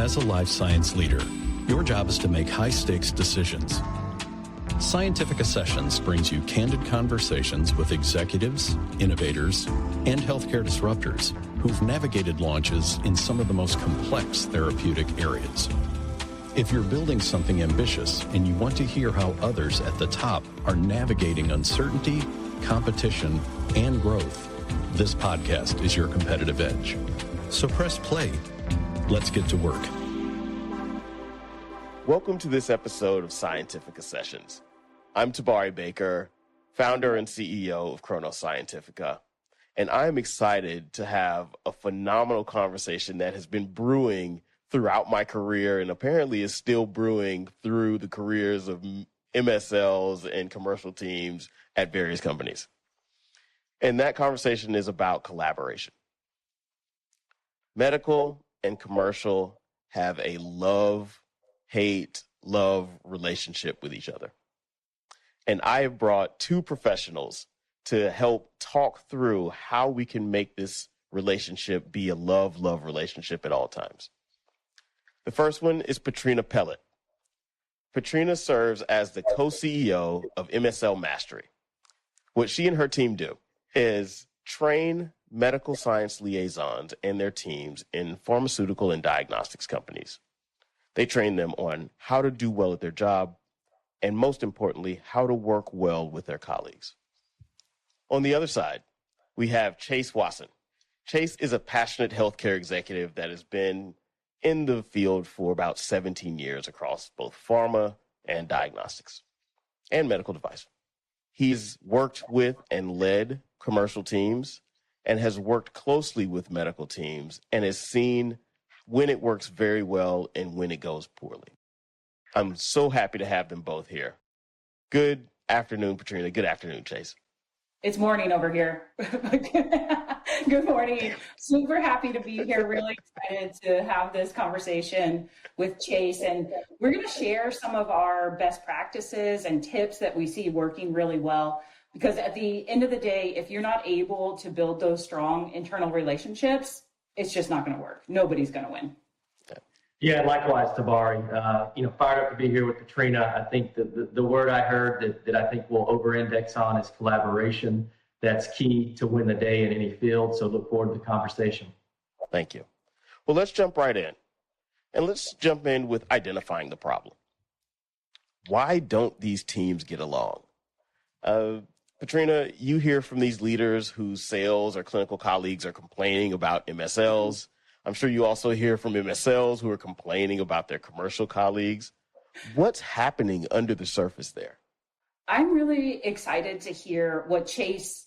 As a life science leader, your job is to make high-stakes decisions. Scientifica Sessions brings you candid conversations with executives, innovators, and healthcare disruptors who've navigated launches in some of the most complex therapeutic areas. If you're building something ambitious and you want to hear how others at the top are navigating uncertainty, competition, and growth, this podcast is your competitive edge. So press play. Let's get to work. Welcome to this episode of Scientifica Sessions. I'm Tabari Baker, founder and CEO of Kronos Scientifica, and I'm excited to have a phenomenal conversation that has been brewing throughout my career and apparently is still brewing through the careers of MSLs and commercial teams at various companies. And that conversation is about collaboration. Medical and commercial have a love relationship with each other. And I have brought two professionals to help talk through how we can make this relationship be a love relationship at all times. The first one is Patrina Pellett. Patrina serves as the co-CEO of MSL Mastery. What she and her team do is train medical science liaisons and their teams in pharmaceutical and diagnostics companies. They train them on how to do well at their job, and most importantly, how to work well with their colleagues. On the other side, we have Chase Wasson. Chase is a passionate healthcare executive that has been in the field for about 17 years across both pharma and diagnostics and medical device. He's worked with and led commercial teams and has worked closely with medical teams and has seen when it works very well and when it goes poorly. I'm so happy to have them both here. Good afternoon, Patrina. Good afternoon, Chase. It's morning over here. Good morning. Super happy to be here. Really excited to have this conversation with Chase. And we're going to share some of our best practices and tips that we see working really well. Because at the end of the day, if you're not able to build those strong internal relationships, it's just not going to work. Nobody's going to win. Yeah, likewise, Tabari. Fired up to be here with Patrina. I think the word I heard that I think we'll over-index on is collaboration. That's key to win the day in any field. So look forward to the conversation. Thank you. Well, let's jump right in. And let's jump in with identifying the problem. Why don't these teams get along? Patrina, you hear from these leaders whose sales or clinical colleagues are complaining about MSLs. I'm sure you also hear from MSLs who are complaining about their commercial colleagues. What's happening under the surface there? I'm really excited to hear what Chase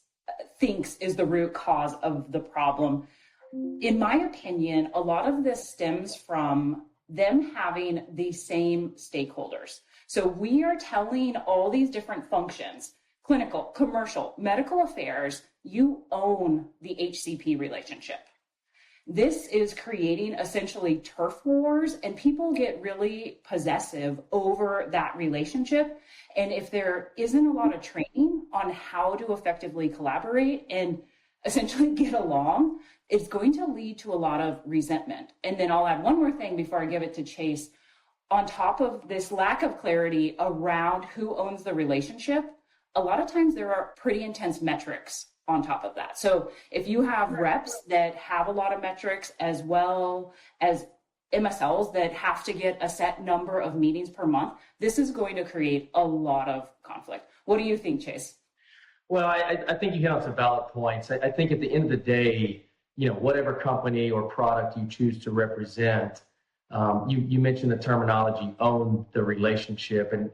thinks is the root cause of the problem. In my opinion, a lot of this stems from them having the same stakeholders. So we are telling all these different functions, clinical, commercial, medical affairs, you own the HCP relationship. This is creating essentially turf wars, and people get really possessive over that relationship. And if there isn't a lot of training on how to effectively collaborate and essentially get along, it's going to lead to a lot of resentment. And then I'll add one more thing before I give it to Chase. On top of this lack of clarity around who owns the relationship, a lot of times there are pretty intense metrics on top of that. So if you have reps that have a lot of metrics as well as MSLs that have to get a set number of meetings per month, this is going to create a lot of conflict. What do you think, Chase? Well, I think you hit on some valid points. I think at the end of the day, whatever company or product you choose to represent, you mentioned the terminology, own the relationship. And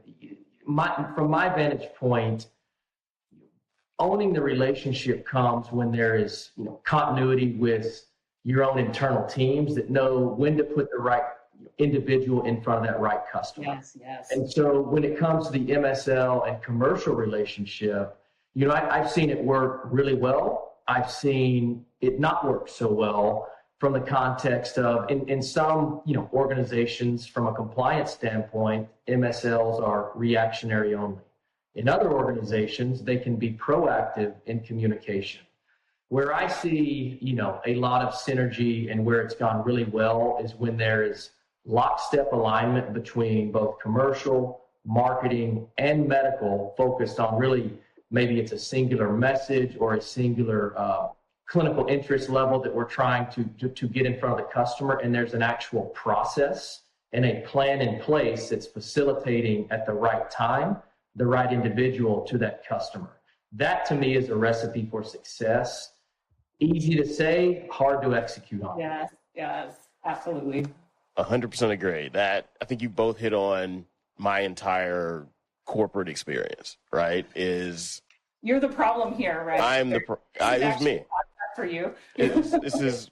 from my vantage point, owning the relationship comes when there is, continuity with your own internal teams that know when to put the right individual in front of that right customer. Yes. And so when it comes to the MSL and commercial relationship, I've seen it work really well. I've seen it not work so well from the context of, in some, organizations from a compliance standpoint, MSLs are reactionary only. In other organizations, they can be proactive in communication. Where I see, a lot of synergy and where it's gone really well is when there is lockstep alignment between both commercial, marketing, and medical, focused on really, maybe it's a singular message or a singular clinical interest level that we're trying to get in front of the customer. And there's an actual process and a plan in place that's facilitating at the right time the right individual to that customer. That to me is a recipe for success. Easy to say, hard to execute on. Yes, absolutely. 100% agree. That, I think you both hit on my entire corporate experience, right? You're the problem here, right? It's me. For you. This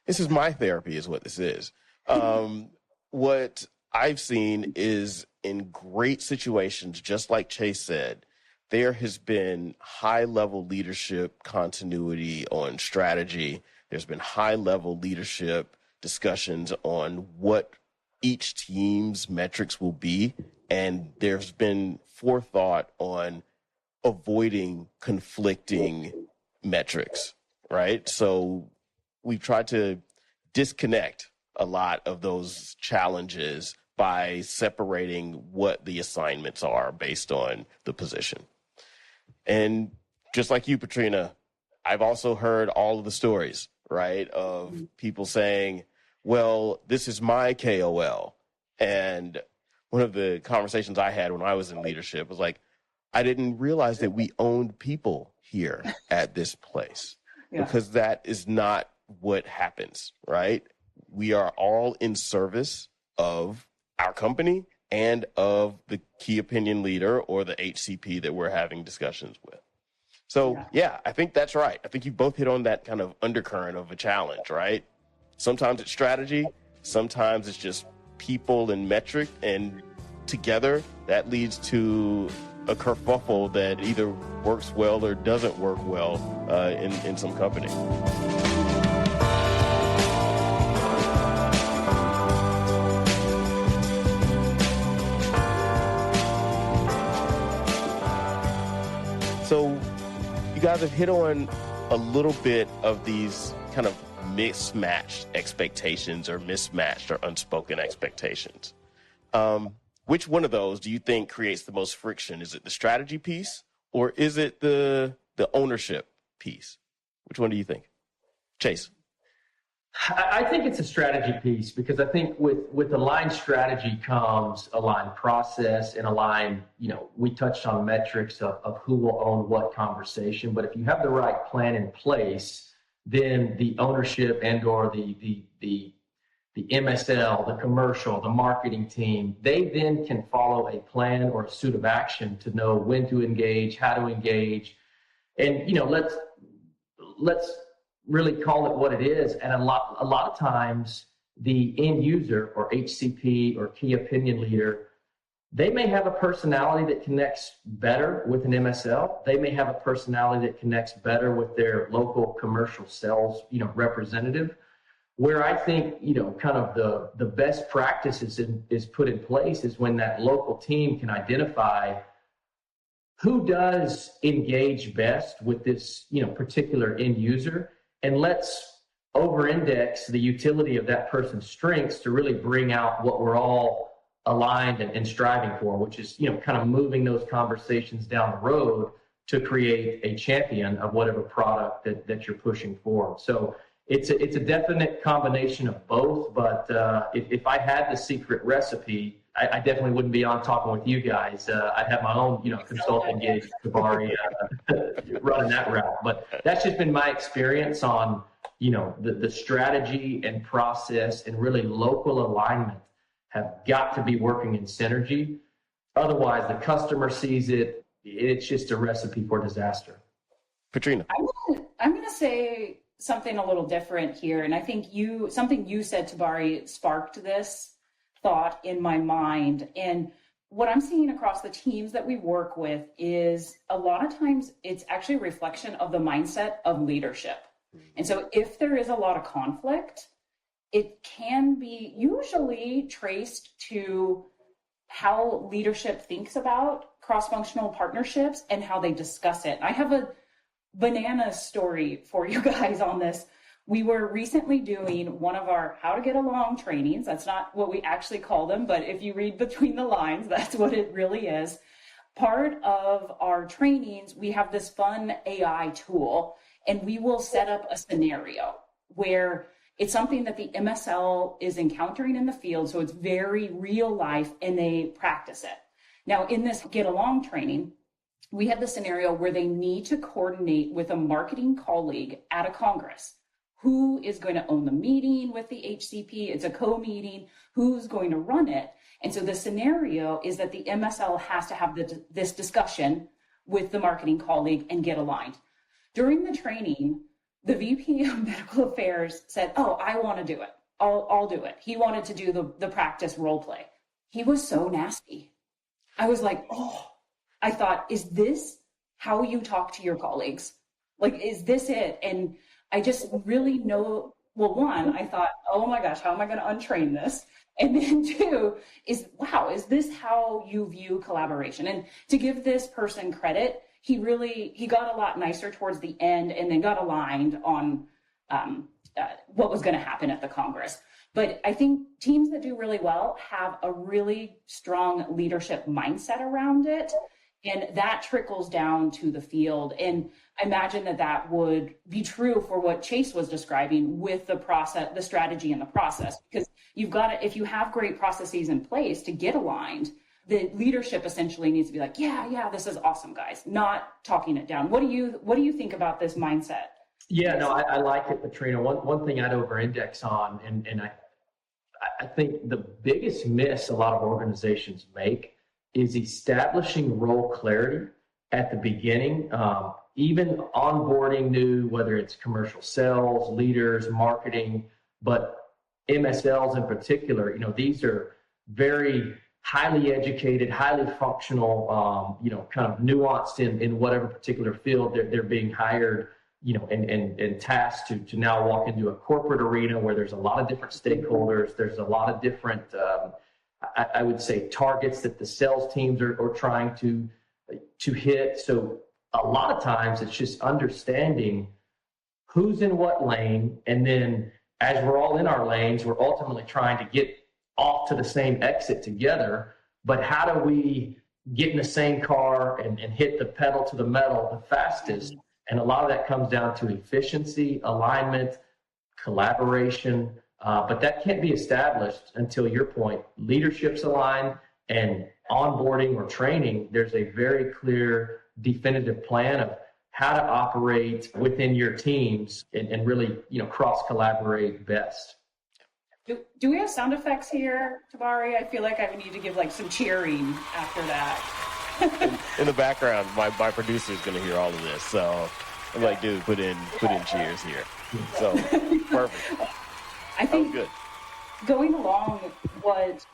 is my therapy is what this is. What I've seen is in great situations, just like Chase said, there has been high-level leadership continuity on strategy. There's been high-level leadership discussions on what each team's metrics will be, and there's been forethought on avoiding conflicting metrics, right? So we've tried to disconnect a lot of those challenges by separating what the assignments are based on the position. And just like you, Patrina, I've also heard all of the stories, right, of people saying, well, this is my KOL. And one of the conversations I had when I was in leadership was like, I didn't realize that we owned people here at this place, because that is not what happens, right? We are all in service of our company and of the key opinion leader or the HCP that we're having discussions with. So, I think that's right. I think you both hit on that kind of undercurrent of a challenge, right? Sometimes it's strategy. Sometimes it's just people and metric. And together, that leads to a kerfuffle that either works well or doesn't work well in some company. So you guys have hit on a little bit of these kind of mismatched expectations or mismatched or unspoken expectations. Which one of those do you think creates the most friction? Is it the strategy piece or is it the ownership piece? Which one do you think? Chase. I think it's a strategy piece, because I think with aligned strategy comes aligned process and aligned, we touched on metrics of who will own what conversation. But if you have the right plan in place, then the ownership and or the MSL, the commercial, the marketing team, they then can follow a plan or a suit of action to know when to engage, how to engage. And, let's really call it what it is. And a lot of times the end user or HCP or key opinion leader, they may have a personality that connects better with an MSL. They may have a personality that connects better with their local commercial sales, representative. Where I think, kind of the best practice is put in place is when that local team can identify who does engage best with this, particular end user, and let's over-index the utility of that person's strengths to really bring out what we're all aligned and striving for, which is, kind of moving those conversations down the road to create a champion of whatever product that you're pushing forward. So it's a definite combination of both, but if I had the secret recipe, I definitely wouldn't be on talking with you guys. I'd have my own, consulting gig, Tabari, running that route. But that's just been my experience on, the strategy and process and really local alignment have got to be working in synergy. Otherwise, the customer sees it. It's just a recipe for disaster. Patrina. I'm going to say something a little different here. And I think something you said, Tabari, sparked this thought in my mind. And what I'm seeing across the teams that we work with is a lot of times it's actually a reflection of the mindset of leadership. And so if there is a lot of conflict, it can be usually traced to how leadership thinks about cross-functional partnerships and how they discuss it. I have a banana story for you guys on this. We were recently doing one of our how to get along trainings. That's not what we actually call them, but if you read between the lines, that's what it really is. Part of our trainings, we have this fun AI tool, and we will set up a scenario where it's something that the MSL is encountering in the field. So it's very real life, and they practice it. Now, in this get along training, we had the scenario where they need to coordinate with a marketing colleague at a Congress. Who is going to own the meeting with the HCP? It's a co-meeting. Who's going to run it? And so the scenario is that the MSL has to have this discussion with the marketing colleague and get aligned. During the training, the VP of Medical Affairs said, oh, I want to do it. I'll do it. He wanted to do the practice role play. He was so nasty. I was like, oh, I thought, is this how you talk to your colleagues? Like, is this it? And I just really know, well, one, I thought, oh my gosh, how am I going to untrain this? And then two is, wow, is this how you view collaboration? And to give this person credit, he got a lot nicer towards the end and then got aligned on what was going to happen at the Congress. But I think teams that do really well have a really strong leadership mindset around it. And that trickles down to the field. And I imagine that would be true for what Chase was describing with the process, the strategy and the process, because you've got to, if you have great processes in place to get aligned, the leadership essentially needs to be like, yeah, this is awesome, guys, not talking it down. What do you think about this mindset? Yeah, no, I like it, Patrina. One thing I'd over-index on, and I think the biggest miss a lot of organizations make is establishing role clarity at the beginning, even onboarding new, whether it's commercial sales, leaders, marketing, but MSLs in particular. These are very highly educated, highly functional, kind of nuanced in whatever particular field they're being hired, and tasked to now walk into a corporate arena where there's a lot of different stakeholders. There's a lot of different, I would say, targets that the sales teams are trying to hit. So a lot of times it's just understanding who's in what lane. And then as we're all in our lanes, we're ultimately trying to get off to the same exit together. But how do we get in the same car and hit the pedal to the metal the fastest? And a lot of that comes down to efficiency, alignment, collaboration. But that can't be established until your point, leadership's aligned, and onboarding or training, there's a very clear, definitive plan of how to operate within your teams and really, cross-collaborate best. Do we have sound effects here, Tabari? I feel like I need to give some cheering after that. in the background, my producer is going to hear all of this, so I'm like, dude, put in cheers here. So perfect. I think good. Going along what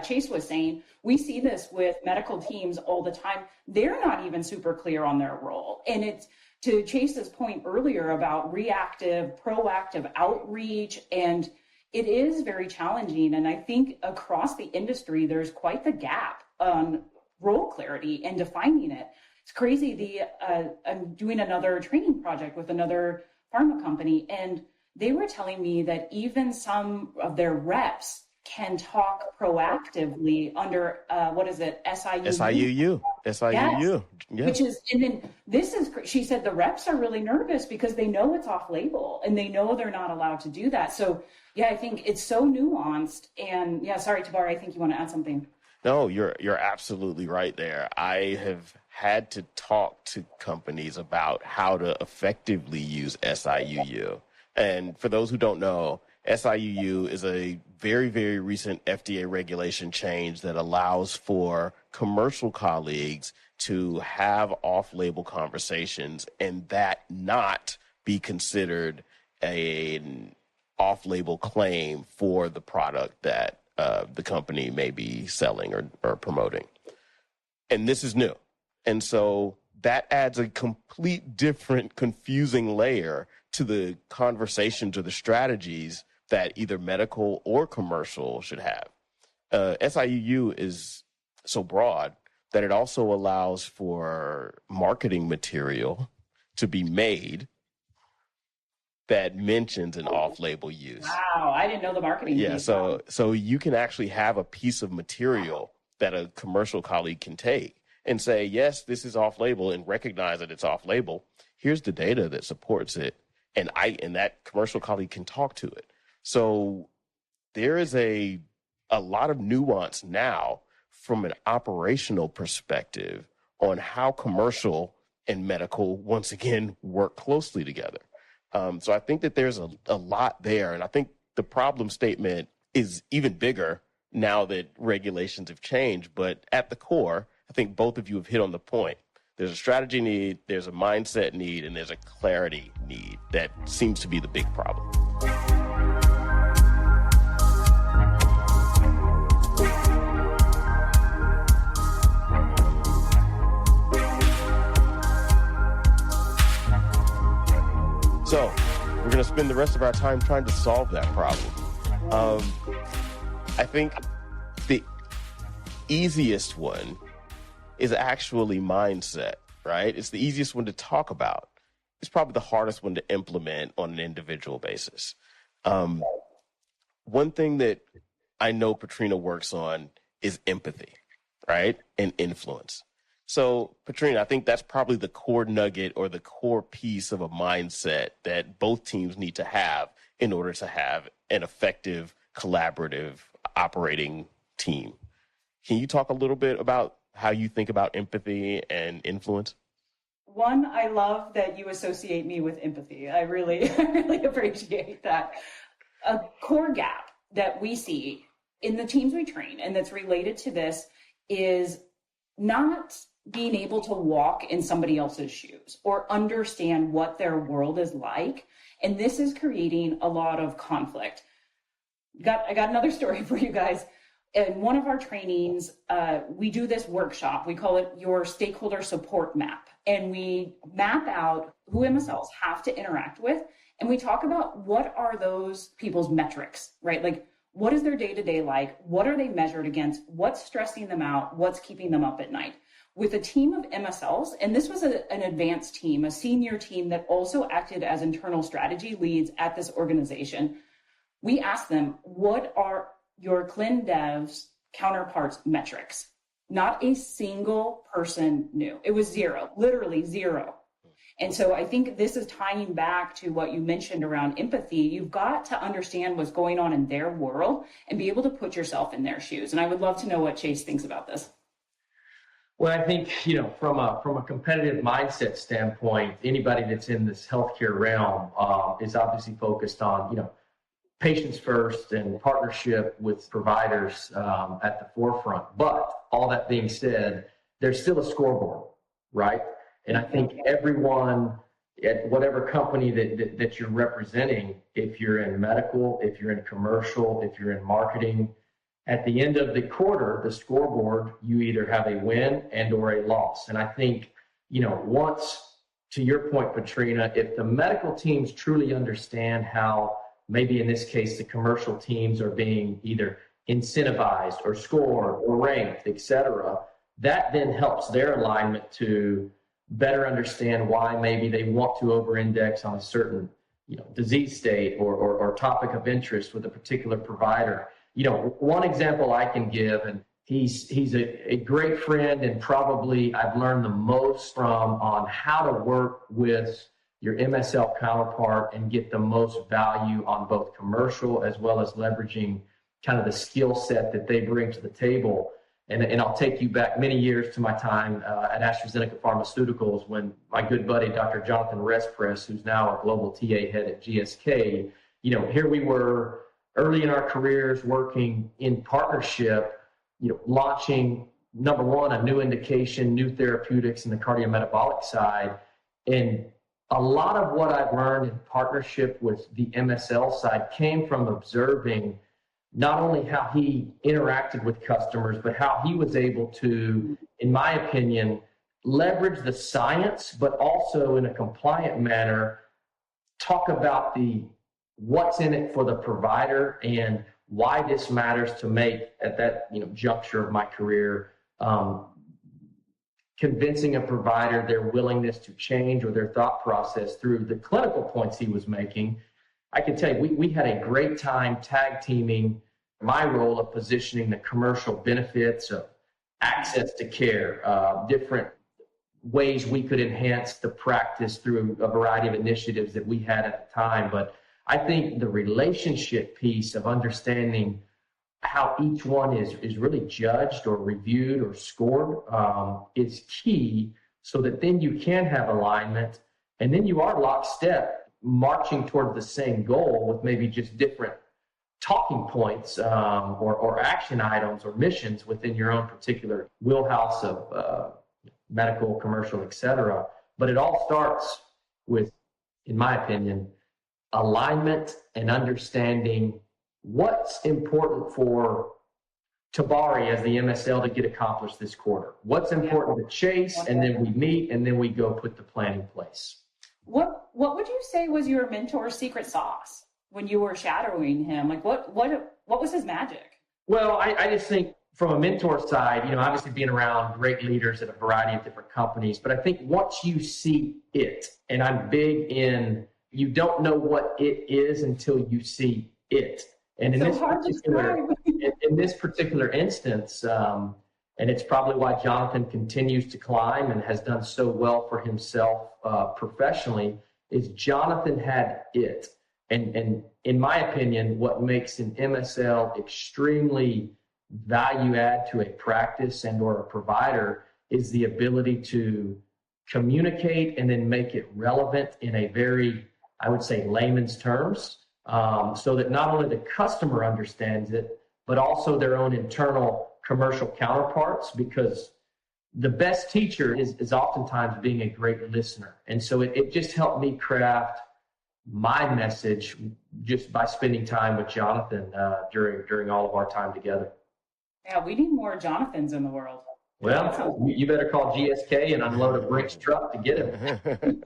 Chase was saying, we see this with medical teams all the time. They're not even super clear on their role. And it's to Chase's point earlier about reactive, proactive outreach, and it is very challenging. And I think across the industry, there's quite the gap on role clarity and defining it. It's crazy. I'm doing another training project with another pharma company, and they were telling me that even some of their reps can talk proactively under, SIUU. SIUU. Yes. Which is, and then she said the reps are really nervous because they know it's off label and they know they're not allowed to do that. So I think it's so nuanced. And sorry, Tabari, I think you want to add something. No, you're absolutely right there. I have had to talk to companies about how to effectively use SIUU. And for those who don't know, SIUU is a very, very recent FDA regulation change that allows for commercial colleagues to have off-label conversations and that not be considered an off-label claim for the product that the company may be selling or promoting. And this is new. And so that adds a complete different confusing layer to the conversations or the strategies that either medical or commercial should have. SIUU is so broad that it also allows for marketing material to be made that mentions an off-label use. Wow, I didn't know the marketing. Yeah, so you can actually have a piece of material that a commercial colleague can take and say, yes, this is off-label, and recognize that it's off-label. Here's the data that supports it, and that commercial colleague can talk to it. So there is a lot of nuance now from an operational perspective on how commercial and medical, once again, work closely together. So I think that there's a lot there. And I think the problem statement is even bigger now that regulations have changed. But at the core, I think both of you have hit on the point. There's a strategy need, there's a mindset need, and there's a clarity need that seems to be the big problem. So we're going to spend the rest of our time trying to solve that problem. I think the easiest one is actually mindset, right? It's the easiest one to talk about. It's probably the hardest one to implement on an individual basis. One thing that I know Patrina works on is empathy, right? And influence. So, Patrina, I think that's probably the core nugget or the core piece of a mindset that both teams need to have in order to have an effective, collaborative, operating team. Can you talk a little bit about how you think about empathy and influence? One, I love that you associate me with empathy. I really appreciate that. A core gap that we see in the teams we train and that's related to this is not being able to walk in somebody else's shoes or understand what their world is like. And this is creating a lot of conflict. I got another story for you guys. In one of our trainings, we do this workshop. We call it your stakeholder support map. And we map out who MSLs have to interact with. And we talk about what are those people's metrics, right? Like, what is their day-to-day like? What are they measured against? What's stressing them out? What's keeping them up at night? With a team of MSLs, and this was an advanced team, a senior team that also acted as internal strategy leads at this organization. We asked them, what are your clin devs counterparts metrics? Not a single person knew. It was zero, literally zero. And so I think this is tying back to what you mentioned around empathy. You've got to understand what's going on in their world and be able to put yourself in their shoes. And I would love to know what Chase thinks about this. Well, I think, from a competitive mindset standpoint, anybody that's in this healthcare realm is obviously focused on, patients first and partnership with providers at the forefront. But all that being said, there's still a scoreboard, right? And I think everyone at whatever company that you're representing, if you're in medical, if you're in commercial, if you're in marketing, at the end of the quarter, the scoreboard, you either have a win and or a loss. And I think, once, to your point, Patrina, if the medical teams truly understand how, maybe in this case, the commercial teams are being either incentivized or scored or ranked, et cetera, that then helps their alignment to better understand why maybe they want to over-index on a certain, disease state or topic of interest with a particular provider. One example I can give, and he's a great friend and probably I've learned the most from on how to work with your MSL counterpart and get the most value on both commercial as well as leveraging kind of the skill set that they bring to the table. And I'll take you back many years to my time at AstraZeneca Pharmaceuticals when my good buddy, Dr. Jonathan Respress, who's now a global TA head at GSK, here we were early in our careers working in partnership, launching, number one, a new indication, new therapeutics in the cardiometabolic side. And a lot of what I've learned in partnership with the MSL side came from observing not only how he interacted with customers, but how he was able to, in my opinion, leverage the science, but also in a compliant manner, talk about what's in it for the provider and why this matters to make at that juncture of my career, convincing a provider their willingness to change or their thought process through the clinical points he was making, I can tell you, we had a great time tag teaming my role of positioning the commercial benefits of access to care, different ways we could enhance the practice through a variety of initiatives that we had at the time. But I think the relationship piece of understanding how each one is really judged or reviewed or scored is key, so that then you can have alignment, and then you are lockstep marching toward the same goal with maybe just different talking points or action items or missions within your own particular wheelhouse of medical, commercial, et cetera. But it all starts with, in my opinion, alignment and understanding what's important for Tabari as the MSL to get accomplished this quarter. What's important to Chase, and then we meet, and then we go put the plan in place. What would you say was your mentor's secret sauce when you were shadowing him? Like what was his magic? Well, I just think from a mentor side, obviously being around great leaders at a variety of different companies, but I think once you see it, and I'm big in, you don't know what it is until you see it. And in this particular instance, and it's probably why Jonathan continues to climb and has done so well for himself professionally, is Jonathan had it. And in my opinion, what makes an MSL extremely value add to a practice and or a provider is the ability to communicate and then make it relevant in a very, I would say, layman's terms, so that not only the customer understands it, but also their own internal commercial counterparts, because the best teacher is oftentimes being a great listener. And so it just helped me craft my message just by spending time with Jonathan during all of our time together. Yeah, we need more Jonathans in the world. Well, you better call GSK and unload a Brinks truck to get him.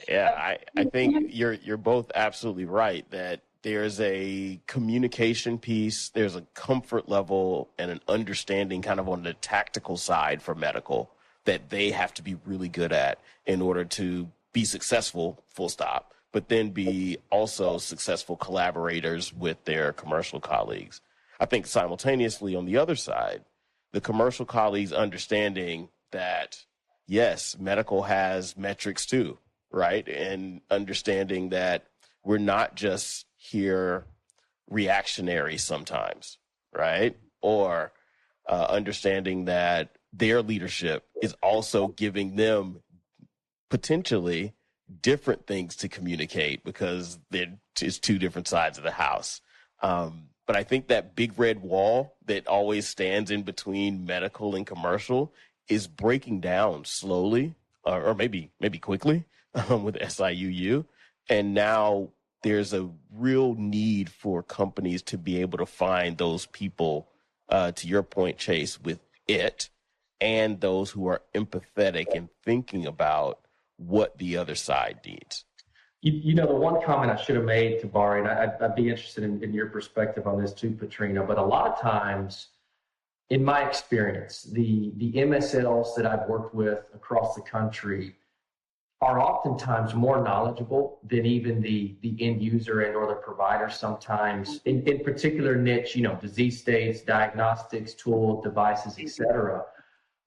Yeah, I think you're both absolutely right that there's a communication piece, there's a comfort level and an understanding kind of on the tactical side for medical that they have to be really good at in order to be successful, full stop, but then be also successful collaborators with their commercial colleagues. I think simultaneously on the other side, the commercial colleagues understanding that, yes, medical has metrics too, right? And understanding that we're not just here reactionary sometimes, right? Or understanding that their leadership is also giving them potentially different things to communicate because it's two different sides of the house. But I think that big red wall that always stands in between medical and commercial is breaking down slowly, or maybe quickly with SIUU. And now there's a real need for companies to be able to find those people, to your point, Chase, with it, and those who are empathetic and thinking about what the other side needs. The one comment I should have made, Tabari, and I'd be interested in your perspective on this too, Patrina, but a lot of times, in my experience, the MSLs that I've worked with across the country are oftentimes more knowledgeable than even the end user and or the provider sometimes, in particular niche, disease states, diagnostics, tools, devices, et cetera.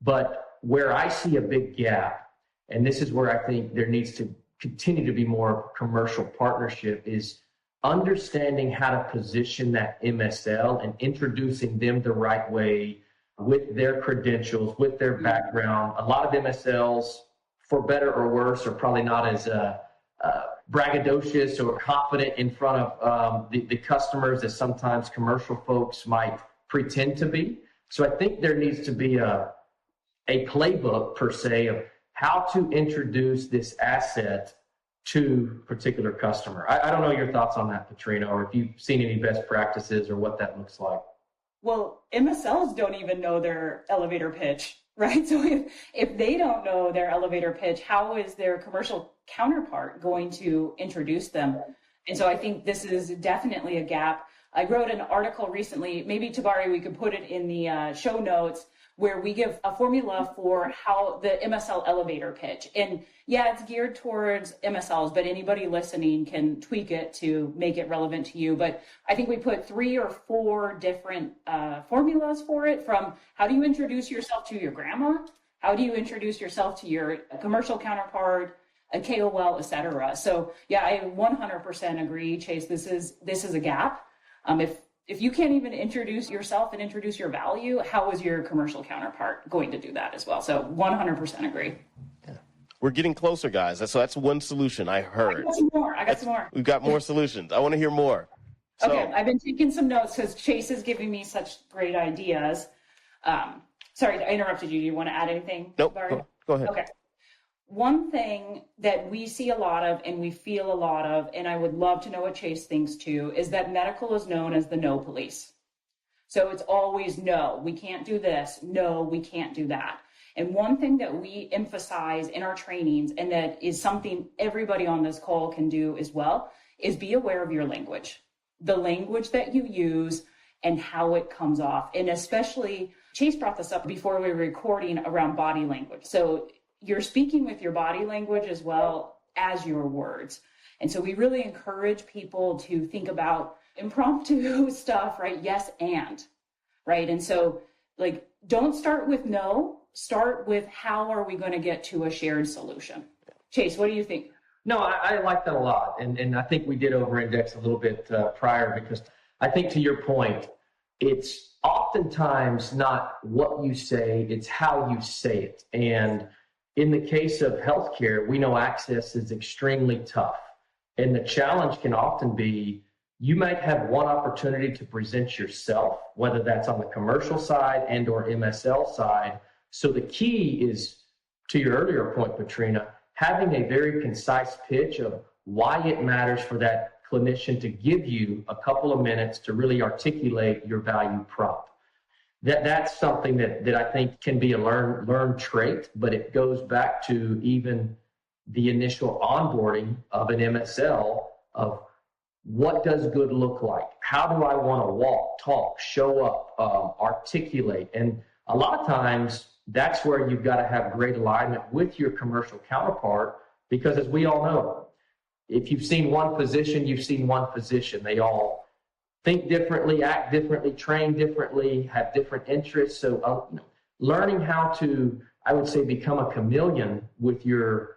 But where I see a big gap, and this is where I think there needs to continue to be more commercial partnership, is understanding how to position that MSL and introducing them the right way with their credentials, with their background. A lot of MSLs, for better or worse, are probably not as braggadocious or confident in front of the customers as sometimes commercial folks might pretend to be. So I think there needs to be a playbook, per se, of how to introduce this asset to a particular customer. I don't know your thoughts on that, Patrina, or if you've seen any best practices or what that looks like. Well, MSLs don't even know their elevator pitch, right? So if they don't know their elevator pitch, how is their commercial counterpart going to introduce them? And so I think this is definitely a gap. I wrote an article recently, maybe Tabari, we could put it in the show notes, where we give a formula for how the MSL elevator pitch. And yeah, it's geared towards MSLs, but anybody listening can tweak it to make it relevant to you. But I think we put 3 or 4 different formulas for it, from how do you introduce yourself to your grandma? How do you introduce yourself to your commercial counterpart, a KOL, et cetera? So yeah, I 100% agree, Chase. This is a gap. If you can't even introduce yourself and introduce your value, how is your commercial counterpart going to do that as well? So 100% agree. Yeah. We're getting closer, guys. So that's one solution I heard. I got some more. We've got more solutions. I want to hear more. Okay, I've been taking some notes because Chase is giving me such great ideas. Sorry, I interrupted you. Do you want to add anything? Nope. Go ahead. Okay. One thing that we see a lot of and we feel a lot of, and I would love to know what Chase thinks too, is that medical is known as the no police. So it's always no, we can't do this. No, we can't do that. And one thing that we emphasize in our trainings, and that is something everybody on this call can do as well, is be aware of your language, the language that you use and how it comes off. And especially, Chase brought this up before we were recording around body language. So you're speaking with your body language as well as your words. And so we really encourage people to think about impromptu stuff, right? Yes, and, right? And so, like, don't start with no, start with how are we going to get to a shared solution? Chase, what do you think? No, I like that a lot. And I think we did over-index a little bit prior, because I think, to your point, it's oftentimes not what you say, it's how you say it. And in the case of healthcare, we know access is extremely tough. And the challenge can often be, you might have one opportunity to present yourself, whether that's on the commercial side and or MSL side. So the key is, to your earlier point, Patrina, having a very concise pitch of why it matters for that clinician to give you a couple of minutes to really articulate your value prop. That's something that I think can be a learned trait, but it goes back to even the initial onboarding of an MSL of what does good look like? How do I want to walk, talk, show up, articulate? And a lot of times that's where you've got to have great alignment with your commercial counterpart, because as we all know, if you've seen one physician, you've seen one physician. They all think differently, act differently, train differently, have different interests. So learning how to, I would say, become a chameleon with your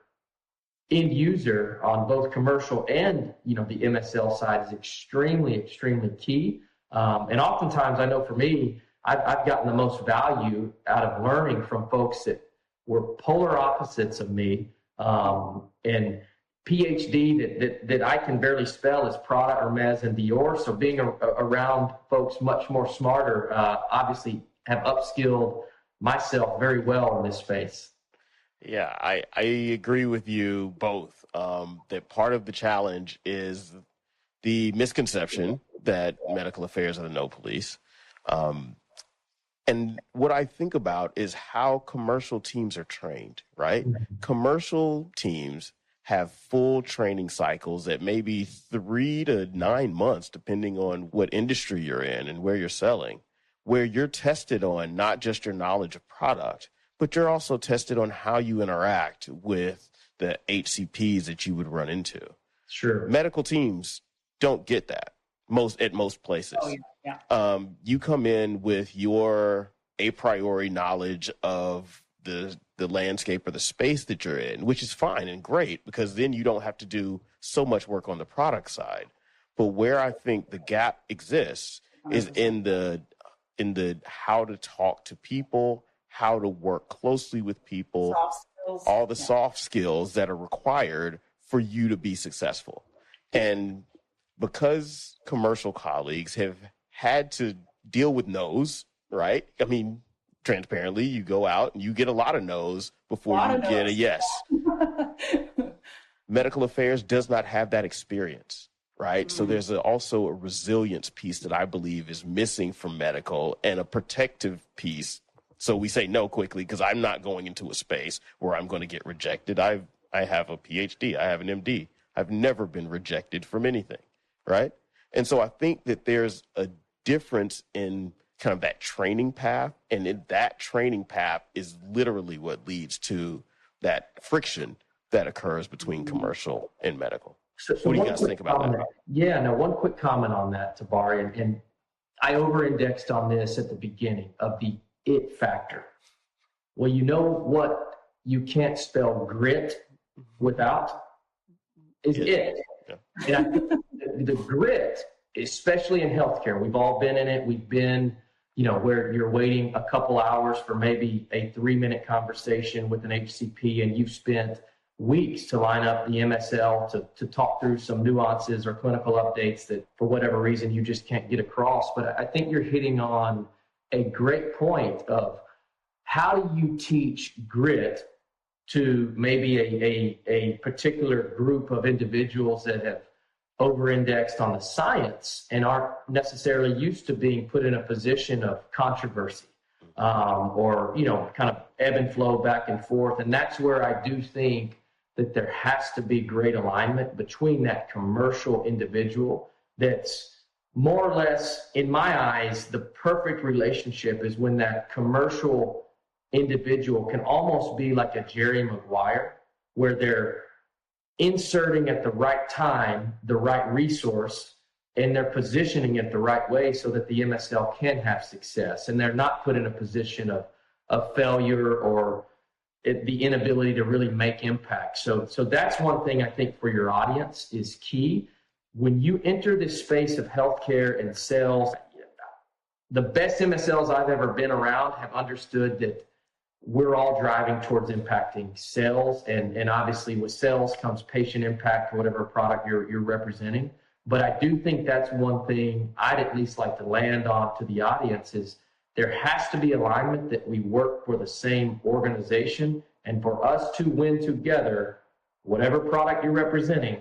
end user on both commercial and, the MSL side is extremely, extremely key. And oftentimes, I know for me, I've gotten the most value out of learning from folks that were polar opposites of me. And PhD that I can barely spell is Prada, Hermes, and Dior. So being around folks much more smarter, obviously have upskilled myself very well in this space. Yeah, I agree with you both. That part of the challenge is the misconception that medical affairs are the no police. And what I think about is how commercial teams are trained, right? Mm-hmm. Commercial teams have full training cycles that may be 3 to 9 months, depending on what industry you're in and where you're selling, where you're tested on not just your knowledge of product, but you're also tested on how you interact with the HCPs that you would run into. Sure. Medical teams don't get that at most places. Oh, yeah. You come in with your a priori knowledge of the landscape or the space that you're in, which is fine and great, because then you don't have to do so much work on the product side. But where I think the gap exists is in the how to talk to people, how to work closely with people, all the soft skills that are required for you to be successful. And because commercial colleagues have had to deal with no's, right? I mean, transparently, you go out and you get a lot of no's before you get a yes. Medical affairs does not have that experience, right? Mm-hmm. So there's also a resilience piece that I believe is missing from medical, and a protective piece. So we say no quickly because I'm not going into a space where I'm going to get rejected. I have a PhD. I have an MD. I've never been rejected from anything, right? And so I think that there's a difference in kind of that training path. And that training path is literally what leads to that friction that occurs between commercial and medical. So what do you guys think about that? Yeah, no, one quick comment on that, Tabari, and I over-indexed on this at the beginning of the it factor. Well, you know what you can't spell grit without is it. Yeah. And I think the grit, especially in healthcare, we've all been in it. We've been, where you're waiting a couple hours for maybe a 3-minute conversation with an HCP, and you've spent weeks to line up the MSL to talk through some nuances or clinical updates that for whatever reason you just can't get across. But I think you're hitting on a great point of how do you teach grit to maybe a particular group of individuals that have over-indexed on the science and aren't necessarily used to being put in a position of controversy or, kind of ebb and flow back and forth. And that's where I do think that there has to be great alignment between that commercial individual that's more or less, in my eyes, the perfect relationship is when that commercial individual can almost be like a Jerry Maguire, where they're inserting at the right time the right resource and they're positioning it the right way so that the MSL can have success, and they're not put in a position of failure or the inability to really make impact. So that's one thing I think for your audience is key. When you enter this space of healthcare and sales, the best MSLs I've ever been around have understood that we're all driving towards impacting sales. And obviously with sales comes patient impact, whatever product you're representing. But I do think that's one thing I'd at least like to land on to the audience is there has to be alignment that we work for the same organization, and for us to win together, whatever product you're representing,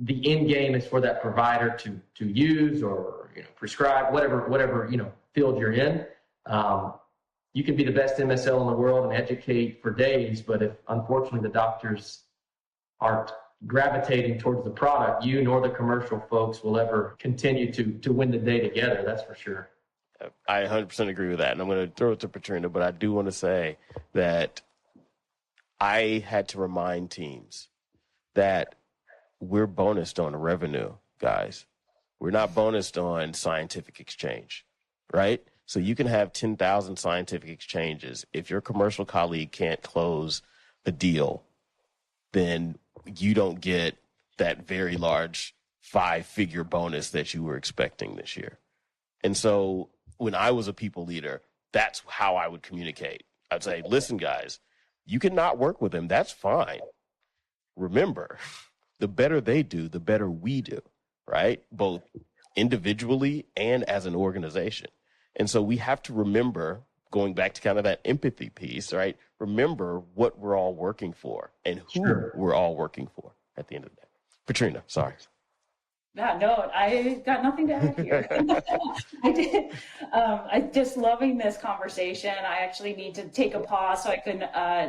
the end game is for that provider to use or prescribe whatever field you're in. You can be the best MSL in the world and educate for days, but if unfortunately the doctors aren't gravitating towards the product, you nor the commercial folks will ever continue to win the day together. That's for sure. I 100% agree with that. And I'm going to throw it to Patrina, but I do want to say that I had to remind teams that we're bonused on revenue, guys. We're not bonused on scientific exchange, right? So you can have 10,000 scientific exchanges. If your commercial colleague can't close a deal, then you don't get that very large 5-figure bonus that you were expecting this year. And so when I was a people leader, that's how I would communicate. I'd say, listen, guys, you can not work with them. That's fine. Remember, the better they do, the better we do, right? Both individually and as an organization. And so we have to remember, going back to kind of that empathy piece, right? Remember what we're all working for and who we're all working for at the end of the day. Patrina, sorry. Yeah, no, I got nothing to add here. I did. I'm just loving this conversation. I actually need to take a pause so I can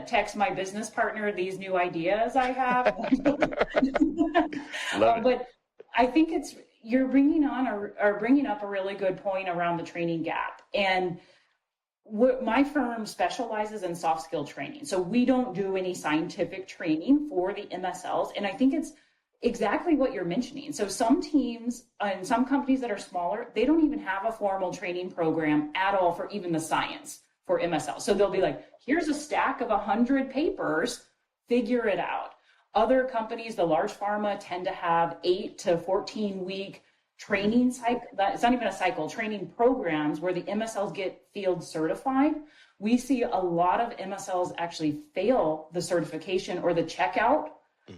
text my business partner these new ideas I have. But I think you're bringing on or bringing up a really good point around the training gap. And my firm specializes in soft skill training. So we don't do any scientific training for the MSLs. And I think it's exactly what you're mentioning. So some teams and some companies that are smaller, they don't even have a formal training program at all for even the science for MSL. So they'll be like, here's a stack of 100 papers, figure it out. Other companies, the large pharma, tend to have 8 to 14 week training cycle. It's not even a cycle, training programs where the MSLs get field certified. We see a lot of MSLs actually fail the certification or the checkout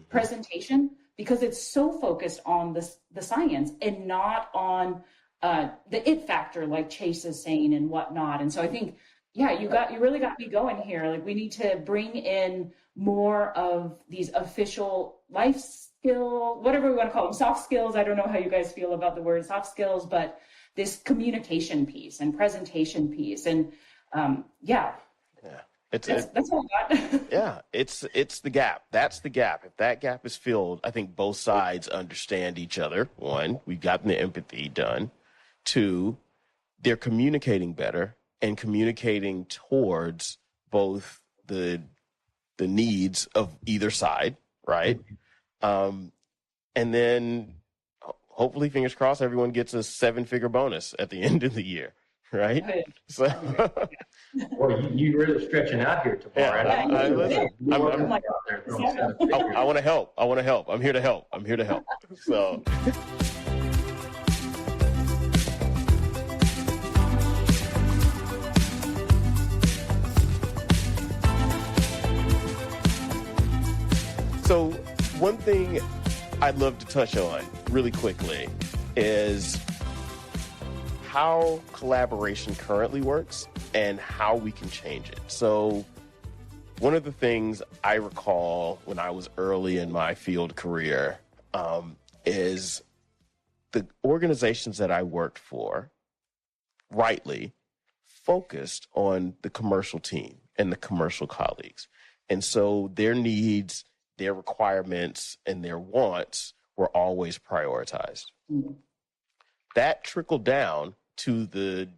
presentation because it's so focused on the science and not on the it factor, like Chase is saying and whatnot. And so I think, yeah, you really got me going here. Like we need to bring in more of these official life skill, whatever we want to call them, soft skills. I don't know how you guys feel about the word soft skills, but this communication piece and presentation piece. And that's all I got. Yeah, it's the gap. That's the gap. If that gap is filled, I think both sides understand each other. One, we've gotten the empathy done. Two, they're communicating better and communicating towards both the needs of either side, right? And then hopefully, fingers crossed, everyone gets a 7-figure bonus at the end of the year, right? So, Well, you're really stretching out here tomorrow. I want to help. I'm here to help. So. So one thing I'd love to touch on really quickly is how collaboration currently works and how we can change it. So one of the things I recall when I was early in my field career is the organizations that I worked for, rightly, focused on the commercial team and the commercial colleagues. And so their needs, their requirements, and their wants were always prioritized. Mm-hmm. That trickled down to the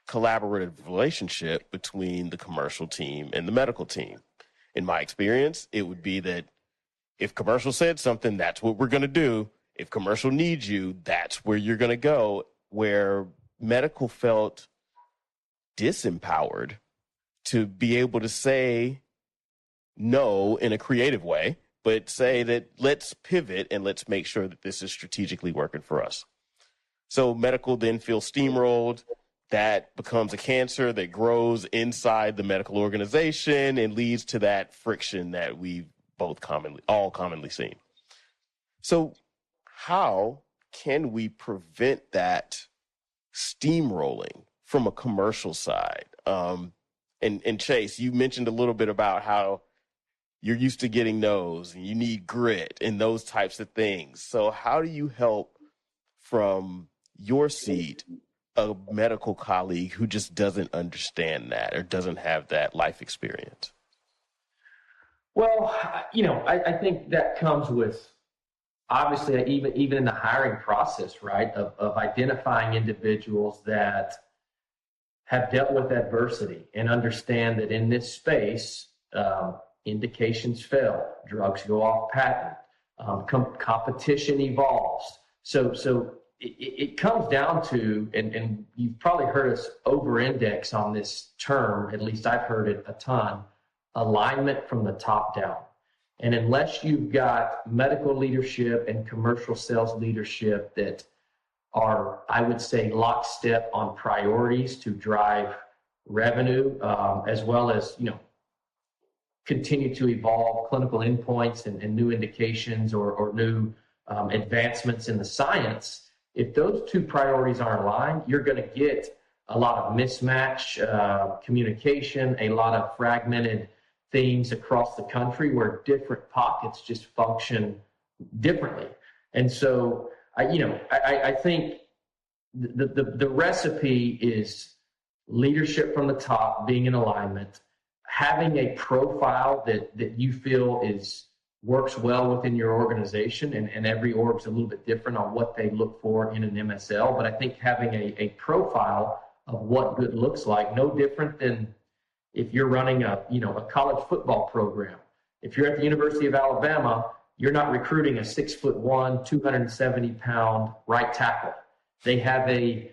collaborative relationship between the commercial team and the medical team. In my experience, it would be that if commercial said something, that's what we're going to do. If commercial needs you, that's where you're going to go. Where medical felt disempowered to be able to say no in a creative way, but say that let's pivot and let's make sure that this is strategically working for us. So medical then feels steamrolled. That becomes a cancer that grows inside the medical organization and leads to that friction that we've all commonly seen. So how can we prevent that steamrolling from a commercial side? And Chase, you mentioned a little bit about how you're used to getting no's and you need grit and those types of things. So how do you help from your seat a medical colleague who just doesn't understand that or doesn't have that life experience? Well, I think that comes with, obviously, even in the hiring process, right, of identifying individuals that have dealt with adversity and understand that in this space, indications fail, drugs go off patent, competition evolves. So it comes down to, and you've probably heard us over-index on this term, at least I've heard it a ton, alignment from the top down. And unless you've got medical leadership and commercial sales leadership that are, I would say, lockstep on priorities to drive revenue, as well as, continue to evolve clinical endpoints and new indications or new advancements in the science, if those two priorities aren't aligned, you're going to get a lot of mismatch communication, a lot of fragmented themes across the country where different pockets just function differently. And so, I think the recipe is leadership from the top, being in alignment, having a profile that you feel works well within your organization, and every org's a little bit different on what they look for in an MSL, but I think having a profile of what good looks like, no different than if you're running a college football program. If you're at the University of Alabama, you're not recruiting a 6'1", 270-pound right tackle. They have a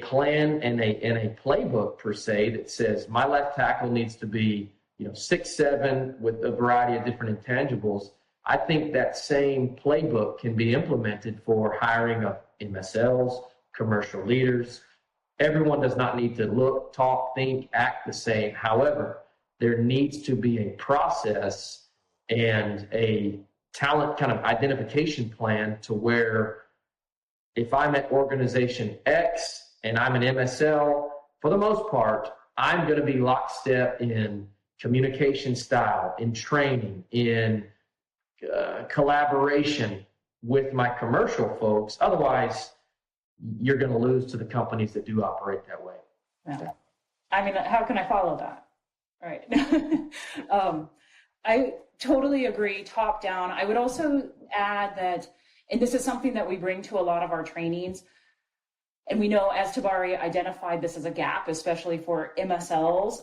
plan and a playbook per se that says my left tackle needs to be 6'7" with a variety of different intangibles. I think that same playbook can be implemented for hiring of MSLs, commercial leaders. Everyone does not need to look, talk, think, act the same. However, there needs to be a process and a talent kind of identification plan to where if I'm at organization X and I'm an MSL, for the most part, I'm going to be lockstep in communication style, in training, in collaboration with my commercial folks. Otherwise, you're going to lose to the companies that do operate that way. Yeah. I mean, how can I follow that? Right. I totally agree, top down. I would also add that, and this is something that we bring to a lot of our trainings, And we know, as Tabari identified, this as a gap, especially for MSLs,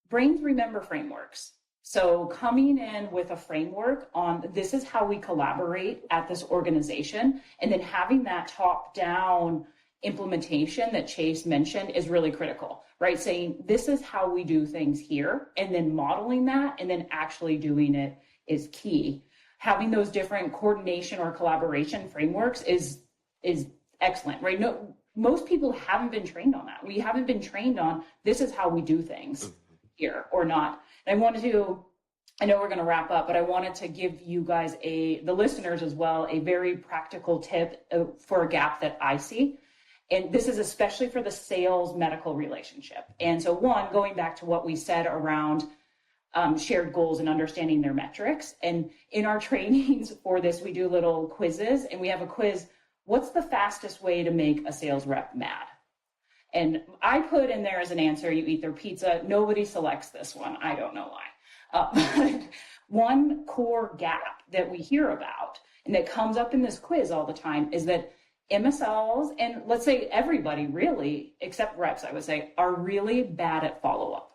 brains remember frameworks. So coming in with a framework on this is how we collaborate at this organization, and then having that top-down implementation that Chase mentioned is really critical, right? Saying this is how we do things here, and then modeling that, and then actually doing it is key. Having those different coordination or collaboration frameworks is excellent, right? No, most people haven't been trained on that. We haven't been trained on this is how we do things here or not. And I know we're going to wrap up, but I wanted to give you guys the listeners as well, a very practical tip for a gap that I see. And this is especially for the sales medical relationship. And so going back to what we said around shared goals and understanding their metrics. And in our trainings for this, we do little quizzes, and we have a quiz. What's the fastest way to make a sales rep mad? And I put in there as an answer, you eat their pizza. Nobody selects this one. I don't know why. But one core gap that we hear about and that comes up in this quiz all the time is that MSLs, and let's say everybody really, except reps, I would say, are really bad at follow-up.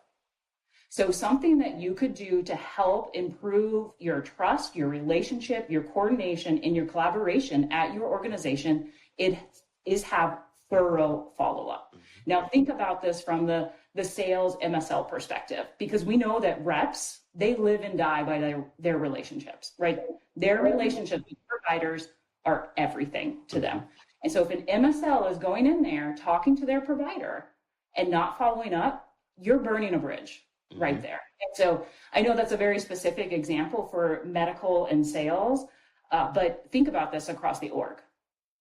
So something that you could do to help improve your trust, your relationship, your coordination, and your collaboration at your organization is have thorough follow-up. Now, think about this from the sales MSL perspective, because we know that reps, they live and die by their relationships, right? Their relationships with providers are everything to them. And so if an MSL is going in there, talking to their provider and not following up, you're burning a bridge right there. And so I know that's a very specific example for medical and sales, but think about this across the org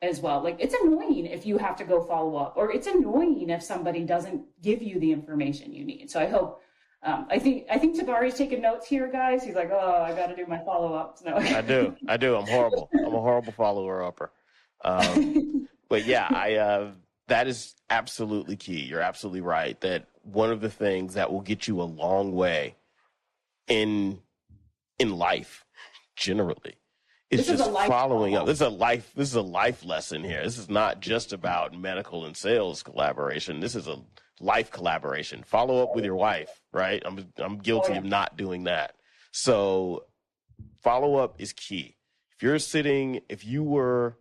as well. Like, it's annoying if you have to go follow up, or it's annoying if somebody doesn't give you the information you need. So I hope, I think Tabari's taking notes here, guys. He's like, oh, I got to do my follow-ups. No. I do. I'm horrible. I'm a horrible follower-upper. But yeah, that is absolutely key. You're absolutely right that one of the things that will get you a long way in life generally is just following up. This is a life lesson here. This is not just about medical and sales collaboration. This is a life collaboration. Follow up with your wife, right? I'm guilty of not doing that. So follow up is key. If you were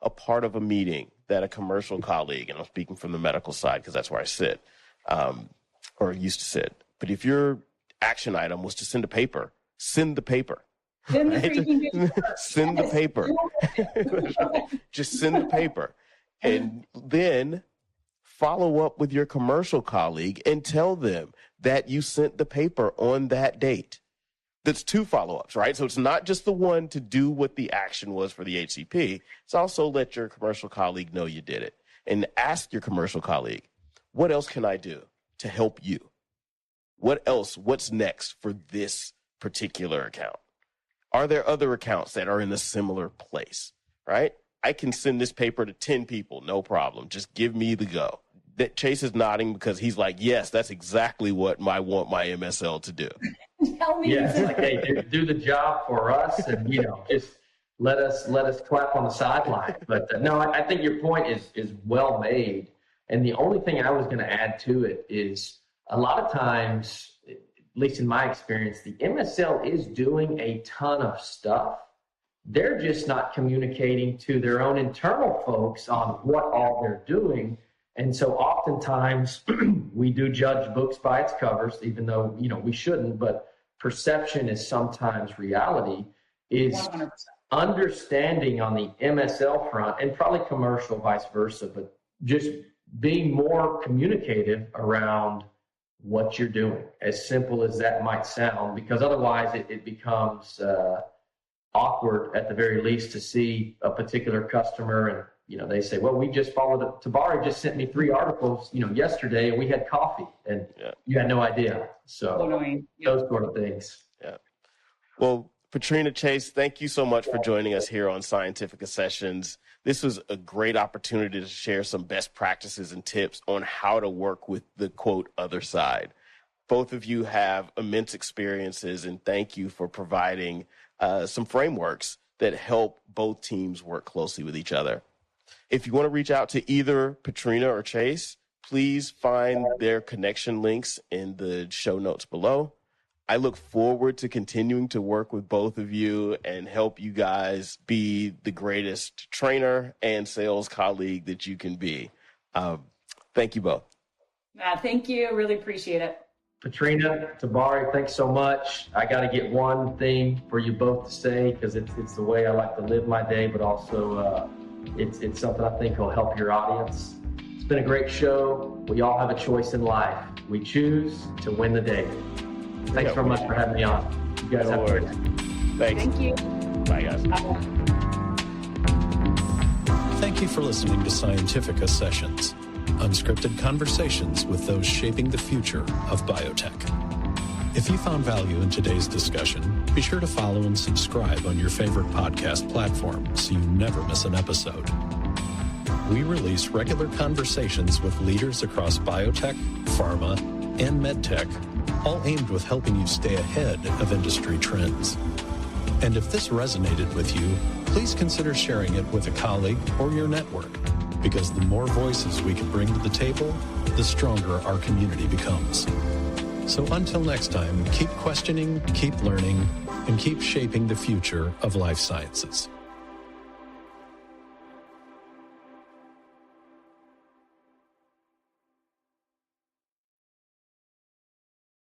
a part of a meeting that a commercial colleague, and I'm speaking from the medical side because that's where I sit, or used to sit. But if your action item was to send a paper, send the paper. Right? Send the paper. Just send the paper. And then follow up with your commercial colleague and tell them that you sent the paper on that date. That's 2 follow-ups, right? So it's not just the one to do what the action was for the HCP. It's also let your commercial colleague know you did it. And ask your commercial colleague, what else can I do to help you? What's next for this particular account? Are there other accounts that are in a similar place, right? I can send this paper to 10 people, no problem. Just give me the go. That Chase is nodding because he's like, yes, that's exactly what I want my MSL to do. Tell me. Yeah, it's like, hey, do the job for us, and just let us clap on the sideline. But no, I think your point is well made. And the only thing I was going to add to it is a lot of times, at least in my experience, the MSL is doing a ton of stuff. They're just not communicating to their own internal folks on what all they're doing. And so oftentimes we do judge books by its covers, even though, we shouldn't, but perception is sometimes reality. Is 100%. Understanding on the MSL front, and probably commercial vice versa, but just being more communicative around what you're doing, as simple as that might sound, because otherwise it becomes awkward at the very least to see a particular customer and they say, well, we just followed it. Tabari just sent me 3 articles, yesterday, and we had coffee, and you had no idea. So those sort of things. Yeah. Well, Patrina, Chase, thank you so much for joining us here on Scientifica Sessions. This was a great opportunity to share some best practices and tips on how to work with the, quote, other side. Both of you have immense experiences, and thank you for providing some frameworks that help both teams work closely with each other. If you want to reach out to either Patrina or Chase, please find their connection links in the show notes below. I look forward to continuing to work with both of you and help you guys be the greatest trainer and sales colleague that you can be. Thank you both. Thank you. Really appreciate it. Patrina, Tabari, thanks so much. I got to get one thing for you both to say, because it's the way I like to live my day, but also it's something I think will help your audience. It's been a great show. We all have a choice in life. We choose to win the day. Thanks very much for having me on. You guys have a great day. Thanks. Thank you. Bye, guys. Bye. Thank you for listening to Scientifica Sessions, unscripted conversations with those shaping the future of biotech. If you found value in today's discussion, be sure to follow and subscribe on your favorite podcast platform so you never miss an episode. We release regular conversations with leaders across biotech, pharma, and medtech, all aimed with helping you stay ahead of industry trends. And if this resonated with you, please consider sharing it with a colleague or your network, because the more voices we can bring to the table, the stronger our community becomes. So until next time, keep questioning, keep learning, and keep shaping the future of life sciences.